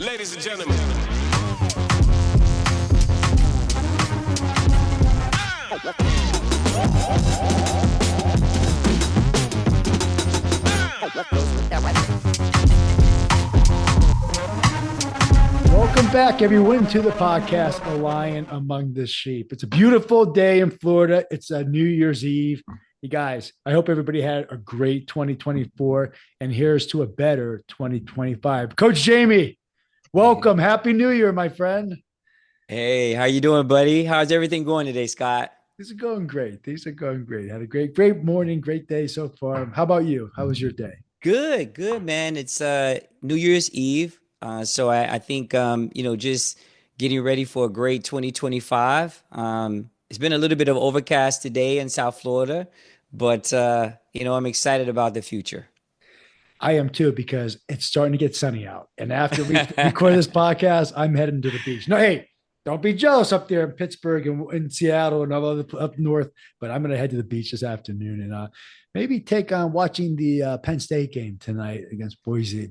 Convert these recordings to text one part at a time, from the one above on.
Ladies and gentlemen. Welcome back, everyone, to the podcast, A Lion Among the Sheep. It's a beautiful day in Florida. It's a New Year's Eve. You guys, I hope everybody had a great 2024, and here's to a better 2025. Coach Jamie, welcome. Happy New Year, my friend. Hey, how you doing, buddy? How's everything going today, Scott? These are going great. These are going great. Had a great morning, great day so far. How about you? How was your day? Good, man. It's New Year's Eve. So I think just getting ready for a great 2025. It's been a little bit of overcast today in South Florida, but I'm excited about the future. I am too, because it's starting to get sunny out. And after we record this podcast, I'm heading to the beach. No, hey, don't be jealous up there in Pittsburgh and in Seattle and all other up north. But I'm going to head to the beach this afternoon and maybe take on watching the Penn State game tonight against Boise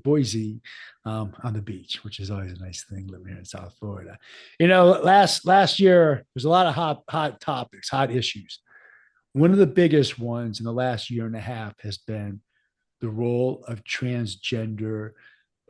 on the beach, which is always a nice thing living here in South Florida. You know, last year there's a lot of hot topics, hot issues. One of the biggest ones in the last year and a half has been the role of transgender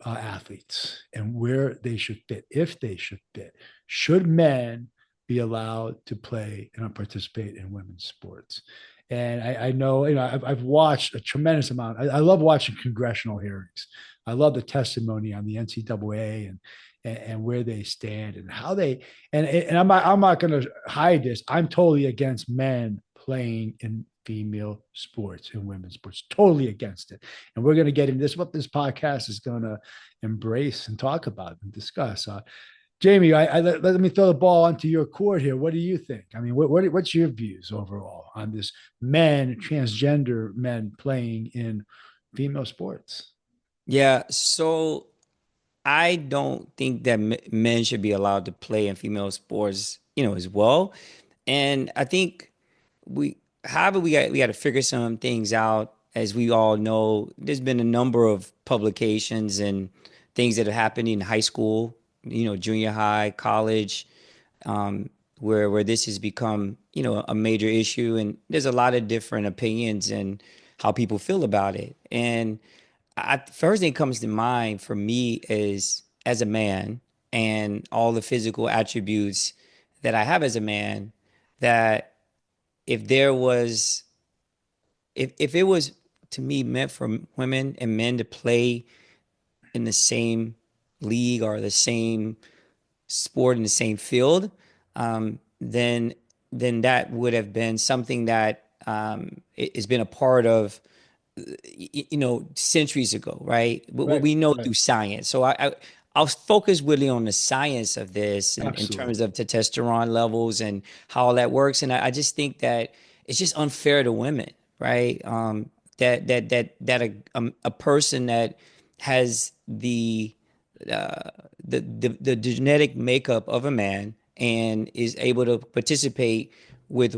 athletes and where they should fit, if they should fit. Should men be allowed to play and participate in women's sports? And I know, I've watched a tremendous amount. I love watching congressional hearings. I love the testimony on the NCAA and where they stand and how they and I'm not going to hide this. I'm totally against men playing in female sports and women's sports. Totally against it. And we're going to get into this, what this podcast is going to embrace and talk about and discuss. Jamie, let me throw the ball onto your court here. What do you think? I mean, what's your views overall on this transgender men playing in female sports? Yeah, so I don't think that men should be allowed to play in female sports, as well. And I think we however we got to figure some things out. As we all know, there's been a number of publications and things that have happened in high school, junior high, college, where this has become, a major issue. And there's a lot of different opinions and how people feel about it. And first thing that comes to mind for me is, as a man and all the physical attributes that I have as a man, that if there was if it was, to me, meant for women and men to play in the same league or the same sport in the same field, then that would have been something that has been a part of, centuries ago, right? What Right, we know right. through science. So I'll focus really on the science of this in Absolutely. terms of testosterone levels and how all that works. And I just think that it's just unfair to women, right? That a person that has the genetic makeup of a man and is able to participate with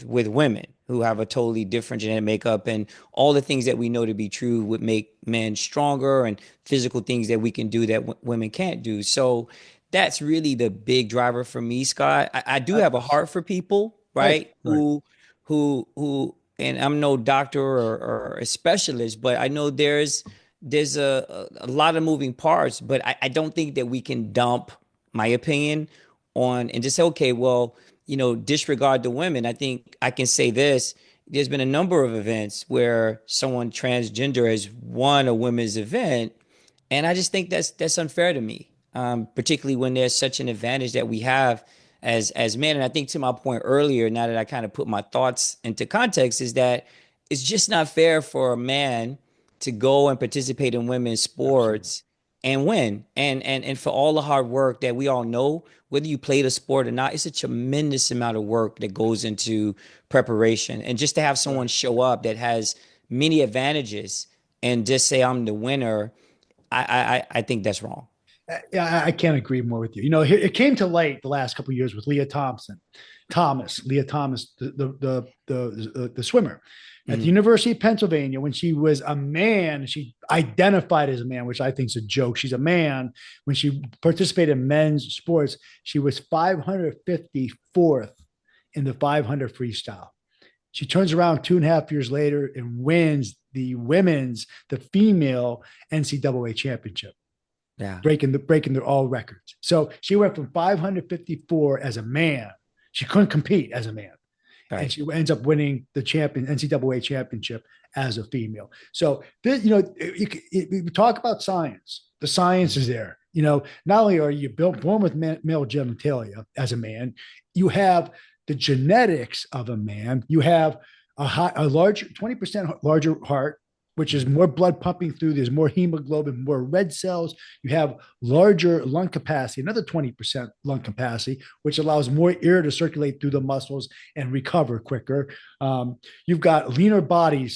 women who have a totally different genetic makeup, and all the things that we know to be true would make men stronger, and physical things that we can do that women can't do. So that's really the big driver for me, Scott. I do have a heart for people, Right, right? right. Who, and I'm no doctor or a specialist, but I know there's a lot of moving parts, but I don't think that we can dump my opinion on and just say, okay, well, disregard the women. I think I can say this. There's been a number of events where someone transgender has won a women's event, and I just think that's unfair to me, particularly when there's such an advantage that we have as men. And I think, to my point earlier, now that I kind of put my thoughts into context, is that it's just not fair for a man to go and participate in women's Absolutely. sports and win, and for all the hard work that we all know, whether you play the sport or not, it's a tremendous amount of work that goes into preparation. And just to have someone Right. show up that has many advantages and just say I'm the winner, I think that's wrong. Yeah, I can't agree more with you. It came to light the last couple of years with Leah Thomas, the swimmer at the Mhm. University of Pennsylvania. When she was a man, she identified as a man, which I think is a joke. She's a man. When she participated in men's sports, she was 554th in the 500 freestyle. She turns around 2.5 years later and wins the female NCAA championship, Yeah. breaking their all records. So she went from 554 as a man. She couldn't compete as a man, and Right. she ends up winning the NCAA championship as a female. So we talk about science. The science Mhm. is there. Not only are you born with male genitalia as a man, you have the genetics of a man. You have a large 20% larger heart, which is Mhm. more blood pumping through. There's more hemoglobin, more red cells. You have larger lung capacity, another 20% lung capacity, which allows more air to circulate through the muscles and recover quicker. You've got leaner body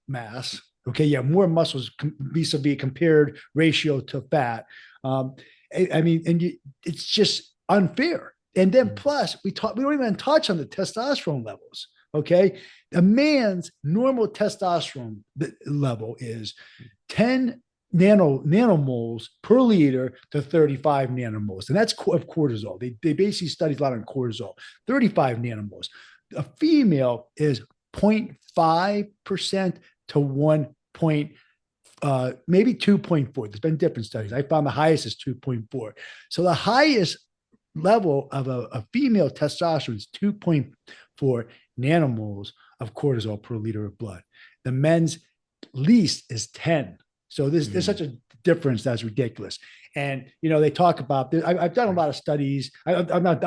mass. Okay, you have more muscles vis-a-vis compared ratio to fat. Um, I mean, it's just unfair. And then Mhm. plus, we don't even touch on the testosterone levels. Okay, a man's normal testosterone level is 10 nanomoles per liter to 35 nanomoles. And that's of cortisol. They basically studied a lot on cortisol, 35 nanomoles. A female is 0.5% to 1 point, maybe 2.4. There's been different studies. I found the highest is 2.4. So the highest level of a female testosterone is 2.4 nanomoles of cortisol per liter of blood. The men's least is 10. So there's Mhm. such a difference that's ridiculous. And they talk about this. I've done a Right. lot of studies. I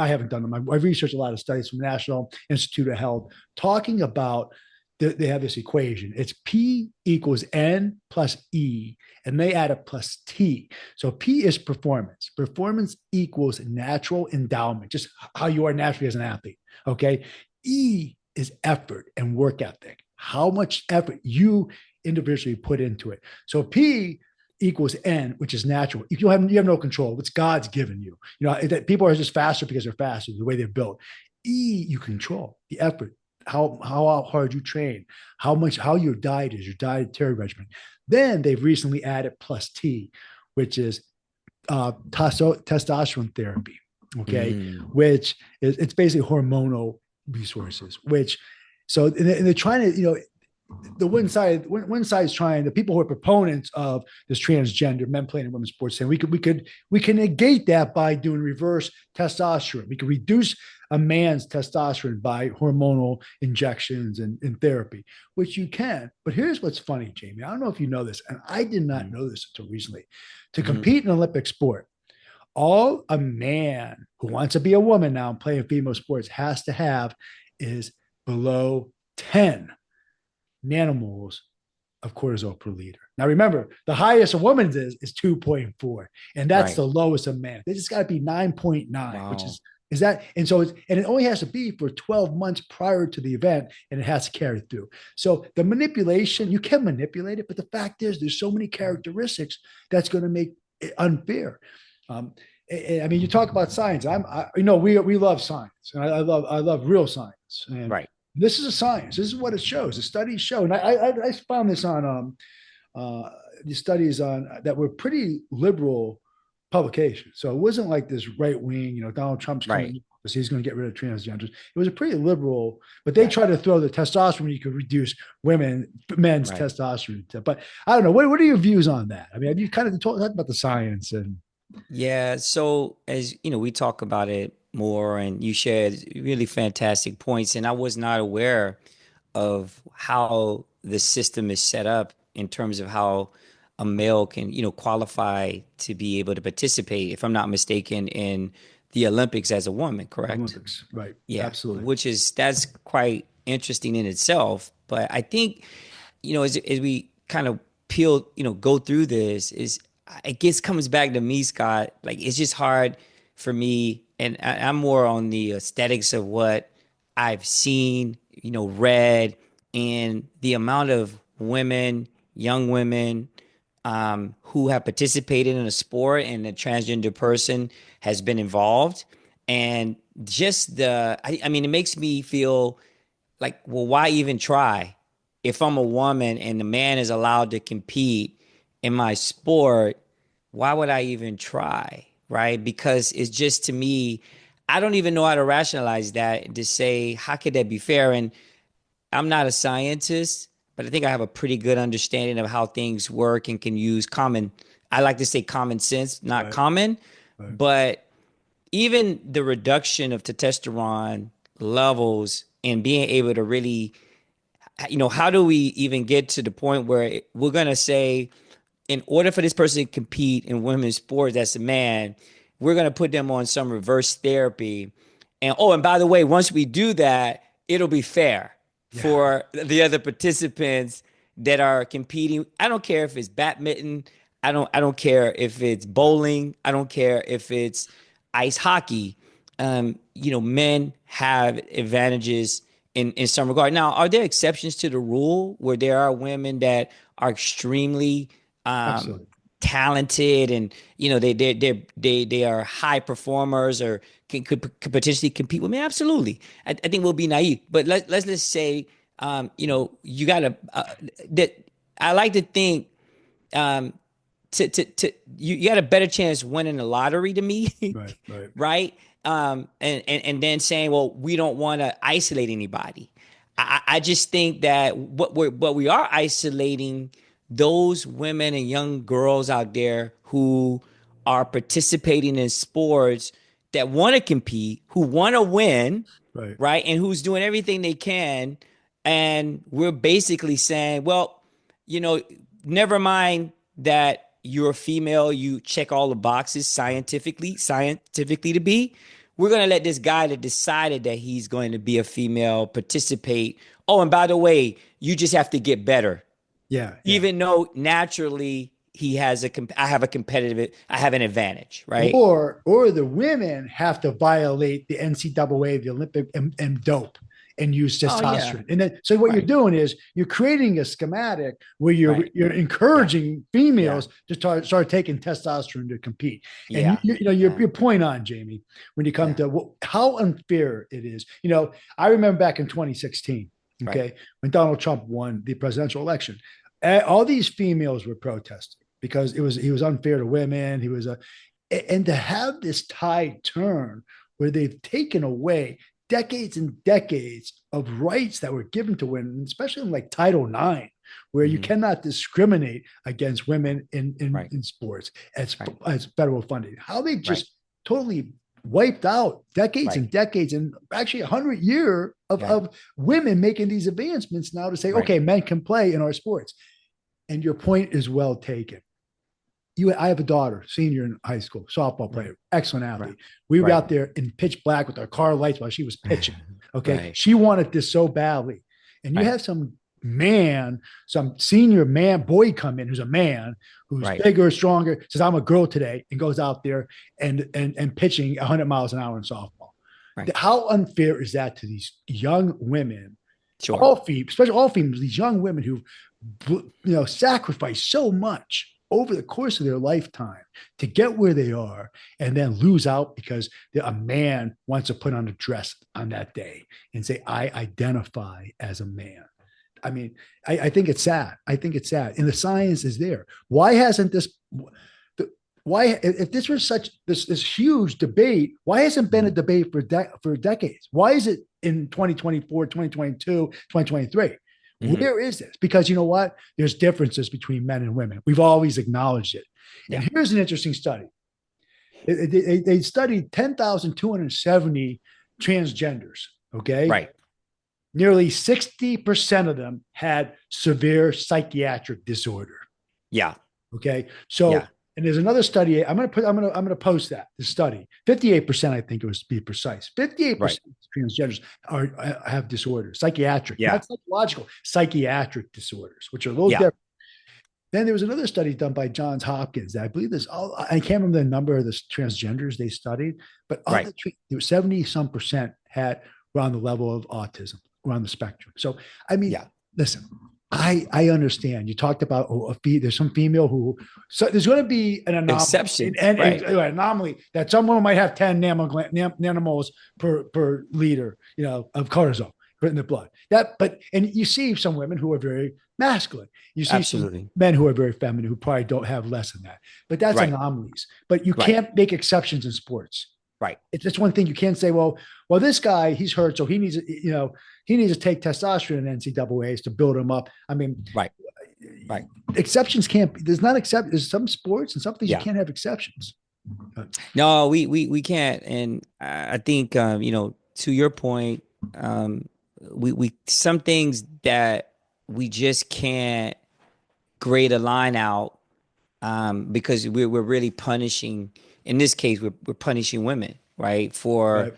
haven't done them. I've researched a lot of studies from the National Institute of Health talking about. They have this equation. It's P equals N plus E, and they add a plus T. So P is performance. Performance equals natural endowment, just how you are naturally as an athlete. Okay. E is effort and work ethic. How much effort you individually put into it. So P equals N, which is natural. You have no control. It's God's given you. That people are just faster because they're faster, the way they're built. E, you control the effort, how hard you train, how your diet is, your dietary regimen. Then they've recently added plus T, which is testosterone therapy. Okay, Mm. which is it's basically hormonal resources. And they're trying to the one side is trying, the people who are proponents of this transgender men playing in women's sports saying we can negate that by doing reverse testosterone. We can reduce a man's testosterone by hormonal injections and therapy, which you can. But here's what's funny, Jamie. I don't know if you know this, and I did not Mhm. know this until recently. To Mhm. compete in Olympic sport, all a man who wants to be a woman now and play in female sports has to have is below 10 nanomoles of cortisol per liter. Now, remember, the highest a woman's is 2.4, and that's Right. the lowest of men. They just got to be 9.9, which Wow. is that, and so and it only has to be for 12 months prior to the event, and it has to carry through. So the manipulation, you can manipulate it, but the fact is, there's so many characteristics that's going to make it unfair. Um, I mean, you talk about science. We love science, and I love real science, and Right. this is a science. This is what it shows. The studies show, and I found this on uh, the studies on that were pretty liberal publications. So it wasn't like this right wing. Donald Trump's Right. coming because he's going to get rid of transgenders. It was a pretty liberal, but they Right. try to throw the testosterone. You could reduce men's Right. testosterone. But I don't know. What are your views on that? I mean, have you kind of talked about the science and Yeah, so as you know, we talk about it more, and you shared really fantastic points. And I was not aware of how the system is set up in terms of how a male can, qualify to be able to participate, if I'm not mistaken, in the Olympics as a woman, correct? Olympics? Right. Yeah, Absolutely. that's quite interesting in itself. But I think, as we kind of go through this, is it gets comes back to me, Scott. Like it's just hard for me, and I'm more on the aesthetics of what I've seen, read, and the amount of women, young women, who have participated in a sport and a transgender person has been involved. And just I mean, it makes me feel like, well, why even try? If I'm a woman and the man is allowed to compete in my sport, why would I even try? Right? Because it's just, to me, I don't even know how to rationalize that, to say, how could that be fair? And I'm not a scientist, but I think I have a pretty good understanding of how things work and can use I like to say common sense, not Right. common, Right. but even the reduction of testosterone levels and being able to really, how do we even get to the point where we're going to say, in order for this person to compete in women's sports as a man, we're going to put them on some reverse therapy. And oh, and by the way, once we do that, it'll be fair Yeah. for the other participants that are competing. I don't care if it's badminton. I don't care if it's bowling. I don't care if it's ice hockey. Men have advantages in some regard. Now, are there exceptions to the rule where there are women that are extremely um, Absolutely. talented, and they are high performers, or could potentially compete with me? Absolutely. I think we'll be naive, but let's just say, you gotta that I like to think, um, you got a better chance winning the lottery to me, Right. Right. right? And then saying, well, we don't want to isolate anybody. I just think that what we are isolating those women and young girls out there who are participating in sports, that want to compete, who want to win, Right. right? And who's doing everything they can. And we're basically saying, well, you know, never mind that you're a female, you check all the boxes scientifically to be. We're going to let this guy that decided that he's going to be a female participate. Oh, and by the way, you just have to get better. Yeah. Yeah. Even though naturally I have an advantage, right? Or the women have to violate the NCAA, the Olympic, and dope and use Oh yeah. testosterone. And then so what you're Right. doing is you're creating a schematic where you're Right. you're Yeah. encouraging Yeah. females to start taking testosterone to compete. And Yeah. your Yeah. your point on, Jamie, when you come Yeah. to how unfair it is. I remember back in 2016, Right. okay, when Donald Trump won the presidential election, all these females were protesting because he was unfair to women. He was a and to have this tide turn where they've taken away decades and decades of rights that were given to women, especially in like Title IX, where you Hmm. cannot discriminate against women Right. in sports Right. as federal funding. How they Right. just totally wiped out decades Right. and decades and actually 100 year Right. of women making these advancements now to say, Right. okay, men can play in our sports. And your point is well taken. I have a daughter, senior in high school, softball Right. player, excellent Right. athlete. We were Right. out there in pitch black with our car lights while she was pitching. Okay. Right. She wanted this so badly. And you Right. have some senior man, boy come in who's a man who's Right. bigger, stronger, says, I'm a girl today, and goes out there and pitching 100 miles an hour in softball. Right. How unfair is that to these young women, Sure. especially all females, these young women who sacrifice so much over the course of their lifetime to get where they are and then lose out because a man wants to put on a dress on that day and say, I identify as a man. I mean, I think it's sad. I think it's sad. And the science is there. Why hasn't this? Why, if this was such this huge debate, why hasn't been a debate for decades? Why is it in 2024, 2022, 2023? Hmm. Where is this? Because you know what? There's differences between men and women. We've always acknowledged it. Yeah. And here's an interesting study. They studied 10,270 transgenders. Okay. Right. Nearly 60% of them had severe psychiatric disorder. Yeah. Okay. So, Yeah. and there's another study. I'm gonna post that the study. 58%, I think it was, to be precise. 58% Right. of transgenders have disorders, psychiatric, Yeah. not psychological, psychiatric disorders, which are a little Yeah. different. Then there was another study done by Johns Hopkins that I believe I can't remember the number of the transgenders they studied, but Right. there were 70 some percent were on the level of autism, were on the spectrum. So, I mean, Yeah. listen, I understand. You talked about there's some female who, so there's going to be an anomaly, Exceptions, right? an anomaly that someone might have 10 nanomoles per liter, of cortisol in the blood. And you see some women who are very masculine. You see some Absolutely. men who are very feminine who probably don't have less than that. But that's Right. anomalies. But you Right. can't make exceptions in sports. Right. It's just one thing. You can't say, well, this guy, he's hurt, so he needs to take testosterone in NCAAs to build him up. I mean, Right. Right. exceptions can't. There's not except. There's some sports and some things you Yeah. can't have exceptions. No, we can't. And I think to your point, we some things that we just can't grade a line out because we're really punishing. In this case, we're punishing women, right? Right.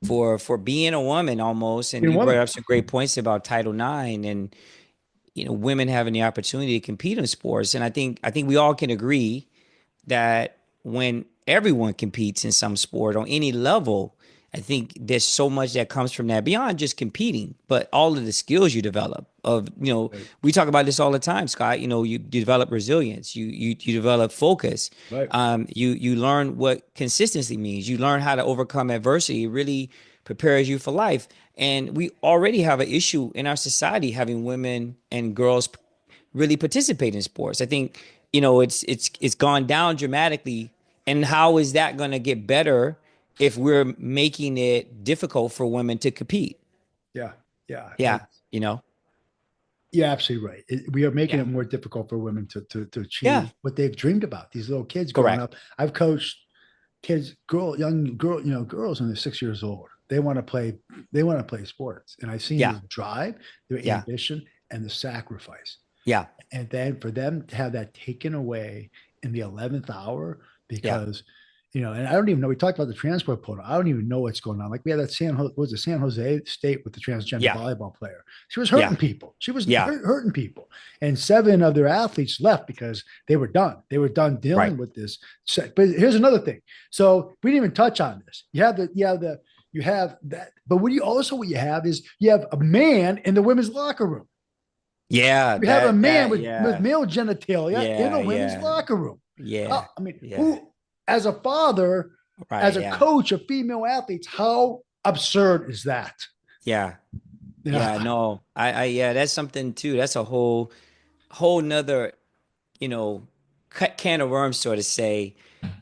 For being a woman almost. And Being a you brought woman. up some great points about Title IX and women having the opportunity to compete in sports. And I think we all can agree that when everyone competes in some sport on any level, I think there's so much that comes from that beyond just competing, but all of the skills you develop Right. we talk about this all the time, Scott. You develop resilience, you develop focus. Right. You learn what consistency means. You learn how to overcome adversity. It really prepares you for life. And we already have an issue in our society having women and girls really participate in sports. I think it's gone down dramatically. And how is that going to get better if we're making it difficult for women to compete? Yeah. Yeah. Yeah, you know. You're absolutely right. We are making Yeah. it more difficult for women to Yeah. achieve what they've dreamed about. These little kids growing Correct. up. I've coached young girl, girls when they're 6 years old. They want to play sports. And I've seen Yeah. the drive, their Yeah. ambition, and the sacrifice. Yeah. And then for them to have that taken away in the 11th hour, Yeah. because, and I don't even know, we talked about the transport portal. I don't even know what's going on. Like we had that San Jose State with the transgender Yeah. volleyball player. She was Yeah. hurting people. She was Yeah. hurting people. And 7 of their athletes left because they were done. They were done Right. dealing with this. But here's another thing. So we didn't even touch on this. You have that. But what you have is you have a man in the women's locker room. Yeah. You have a man with Yeah. male genitalia in Yeah. a women's Yeah. locker room. Yeah. I mean, Yeah. who, as a father, Right. as a Yeah. coach of female athletes, how absurd is that? Yeah. Yeah, Yeah. No. Yeah, that's something too. That's a whole nother, you know, can of worms, so to say.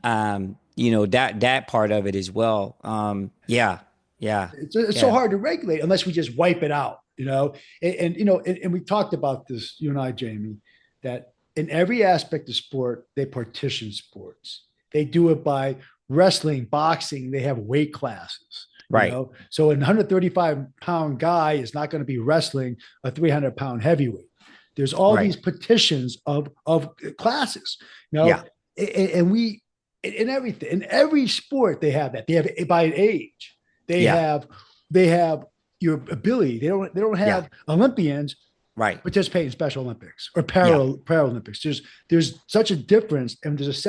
That part of it as well. Yeah. Yeah. it's so Yeah. hard to regulate unless we just wipe it out, and we talked about this, you and I, Jamie, that in every aspect of sport, they partition sports. They do it by wrestling, boxing, they have weight classes. Right. So a 135-pound guy is not going to be wrestling a 300-pound heavyweight. There's all Right. these petitions of classes, Yeah. and we in everything in every sport they have that. They have by age. They Yeah. have they have your ability. They don't Yeah. have Olympians Right. participate in Special Olympics or Yeah. Paralympics. There's such a difference, and there's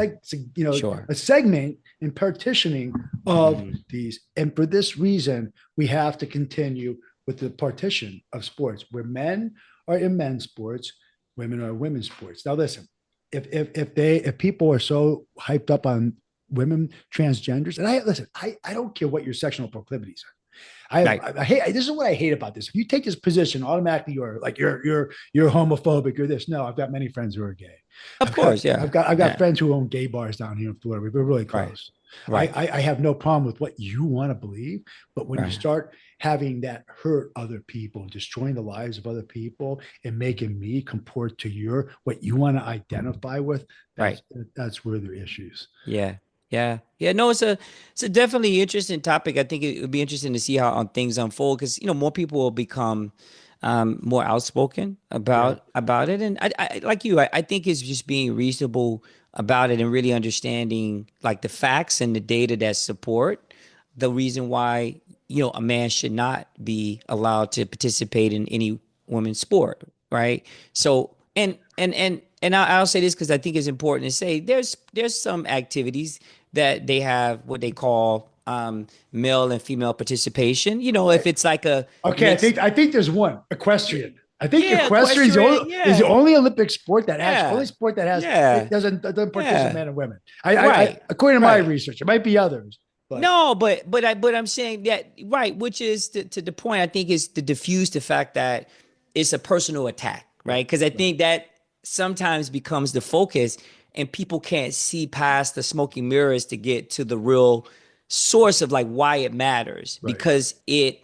Sure. a segment in partitioning of Mhm. these. And for this reason, we have to continue with the partition of sports, where men are in men's sports, women are in women's sports. Now, listen, if people are so hyped up on women transgenders, and I don't care what your sexual proclivities are. Right. I hate. This is what I hate about this. If you take this position, automatically you're homophobic. You're this. No, I've got many friends who are gay. Of course. Yeah. I've got Yeah. friends who own gay bars down here in Florida. We're really Right. close. Right. I have no problem with what you want to believe, but when you Right. start having that hurt other people, destroying the lives of other people, and making me comport to what you want to identify with, Right. that's where there are issues. Yeah. Yeah. Yeah. No, it's a definitely interesting topic. I think it would be interesting to see how things unfold because more people will become more outspoken Yeah. about it. And I like you, I think it's just being reasonable about it and really understanding like the facts and the data that support the reason why a man should not be allowed to participate in any women's sport, right? So and I'll say this because I think it's important to say there's some activities that they have what they call male and female participation. If it's like a Okay, mixed. I think there's one equestrian. I think Yeah, equestrian equestrian. is the Yeah, only Olympic sport that actually only yeah, sport that has yeah, it doesn't participate yeah. men and women. Right, According to my right. research, it might be others, but No, but I'm saying that right, which is to the point. I think is to diffuse the fact that it's a personal attack, right, right? Because I right, think that sometimes becomes the focus, and people can't see past the smoking mirrors to get to the real source of like why it matters right. because it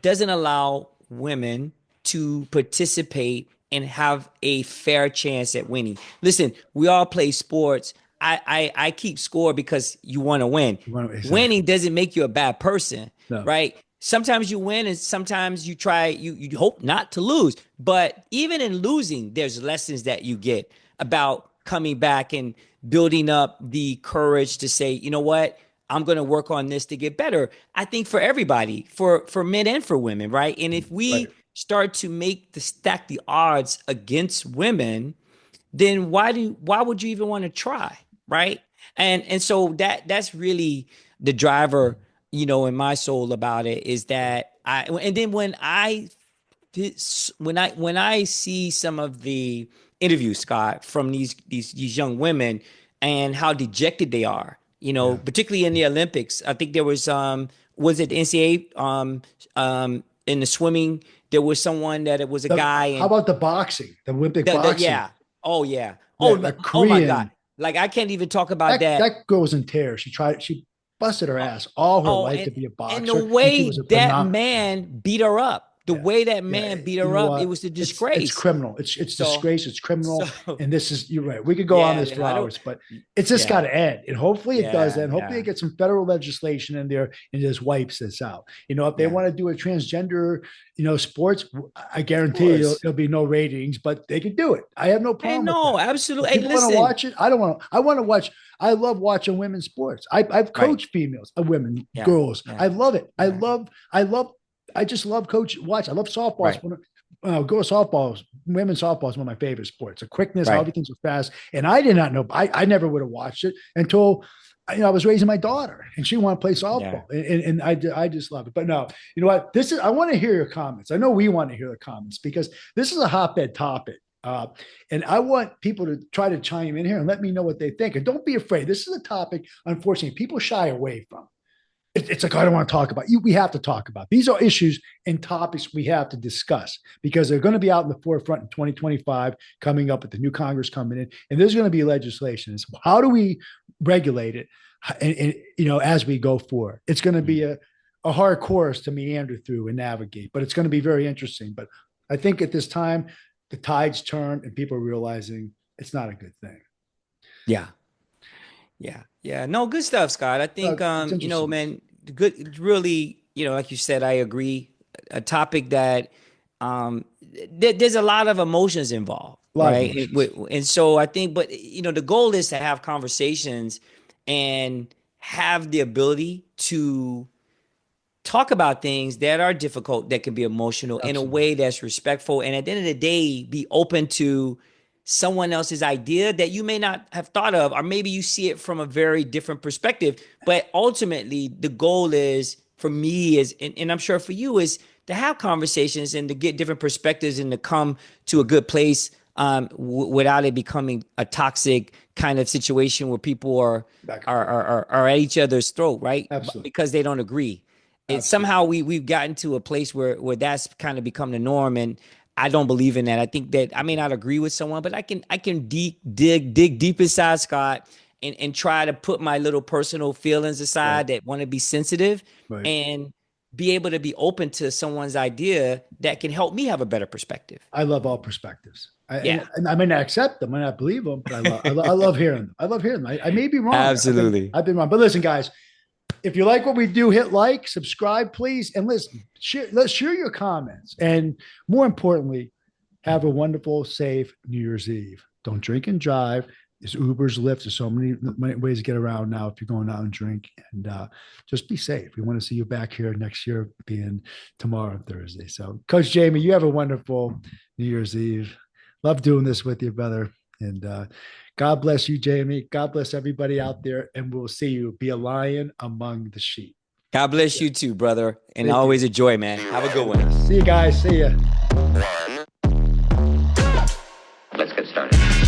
doesn't allow women to participate and have a fair chance at winning. Listen, we all play sports. I keep score because you want to win. Exactly. Winning doesn't make you a bad person, No, right? Sometimes you win and sometimes you hope not to lose. But even in losing, there's lessons that you get about coming back and building up the courage to say, you know what? I'm going to work on this to get better. I think for everybody, for men and for women, right? And if right. we start to make the stack the odds against women, then why would you even want to try, right? And so that's really the driver, in my soul about it is that I and then when I see some of the interviews, Scott, from these young women and how dejected they are, Yeah. particularly in the Olympics. I think there was it the NCAA in the swimming, there was someone that it was a guy How and about the boxing, the Olympic the boxing? yeah. Oh yeah. Yeah, a Oh my God. Korean. Like I can't even talk about that. That goes in tears. She busted her ass all her Oh, life and to be a and the boxer, and she was way a that phenomenal. man beat her up, the Yeah, way that yeah. man beat You her know up, it what? was a It's disgrace. criminal. It's So, disgrace. It's so criminal. And this is you're right. We could go on yeah, this man, for I don't. hours, but it's just got Yeah, to end. And hopefully it does yeah, end. Hopefully it yeah, gets some federal legislation in there and just wipes this out. If they yeah. want to do a transgender, sports, I Of guarantee course. there'll be no ratings, but they can do it. I have no Hey, problem with no, that. absolutely. If Hey, people want to listen. watch it, I don't want to. I want to watch. I love watching women's sports. I've Right. coached females, women, Yeah, girls. yeah, I love it. yeah. I love. I just love coach. Watch. I love softballs. Right, Girls softballs, women's softball is one of my favorite sports. The quickness, how right. everything's so fast. And I did not know. I never would have watched it until I was raising my daughter, and she wanted to play Yeah. softball, and I just love it. But no, you know what? This is. I want to hear your comments. I know we want to hear the comments because this is a hotbed topic. And I want people to try to chime in here and let me know what they think. And don't be afraid. This is a topic, unfortunately, people shy away from. It's like, I don't want to talk about. We have to talk about. These are issues and topics we have to discuss because they're going to be out in the forefront in 2025, coming up with the new Congress coming in. And there's going to be legislation. So how do we regulate it? As we go forward, it's going to be Mm. a hard course to meander through and navigate, but it's going to be very interesting. But I think at this time, the tides turn and people are realizing it's not a good thing. Yeah, yeah, yeah. No, good stuff, Scott. I think, It's interesting. man, good, really, like you said, I agree. A topic that, there's a lot of emotions involved, A lot of right? emotions. And so I think, but the goal is to have conversations and have the ability to talk about things that are difficult, that can be emotional in a Absolutely. way that's respectful. And at the end of the day, be open to someone else's idea that you may not have thought of, or maybe you see it from a very different perspective. But ultimately, the goal is for me is, and I'm sure for you, is to have conversations and to get different perspectives and to come to a good place, without it becoming a toxic kind of situation where people are Back and are forth. are, are at each other's throat, right? Absolutely. Because they don't agree. It's Absolutely. somehow we've gotten to a place where that's kind of become the norm, and I don't believe in that. I think that I may not agree with someone, but I can dig deep inside, Scott, and try to put my little personal feelings Right. aside that want to be sensitive Right. and be able to be open to someone's idea that can help me have a better perspective. I love all perspectives. Yeah, And I may not accept them, I may not believe them, but I love hearing them. I love hearing them. I may be wrong. absolutely. I've been wrong. But listen, guys, if you like what we do, hit like, subscribe, please, and listen. Let's share your comments, and more importantly, have a wonderful, safe New Year's Eve. Don't drink and drive. There's Ubers, Lyfts. There's so many ways to get around now if you're going out and drink. And just be safe. We want to see you back here next year, being tomorrow, Thursday. So, Coach Jamie, you have a wonderful New Year's Eve. Love doing this with you, brother. And God bless you, Jamie. God bless everybody out there. And we'll see you. Be a lion among the sheep. God bless you too, brother. And Thank always a joy, man. Have a good one. See you guys. See ya. Let's get started.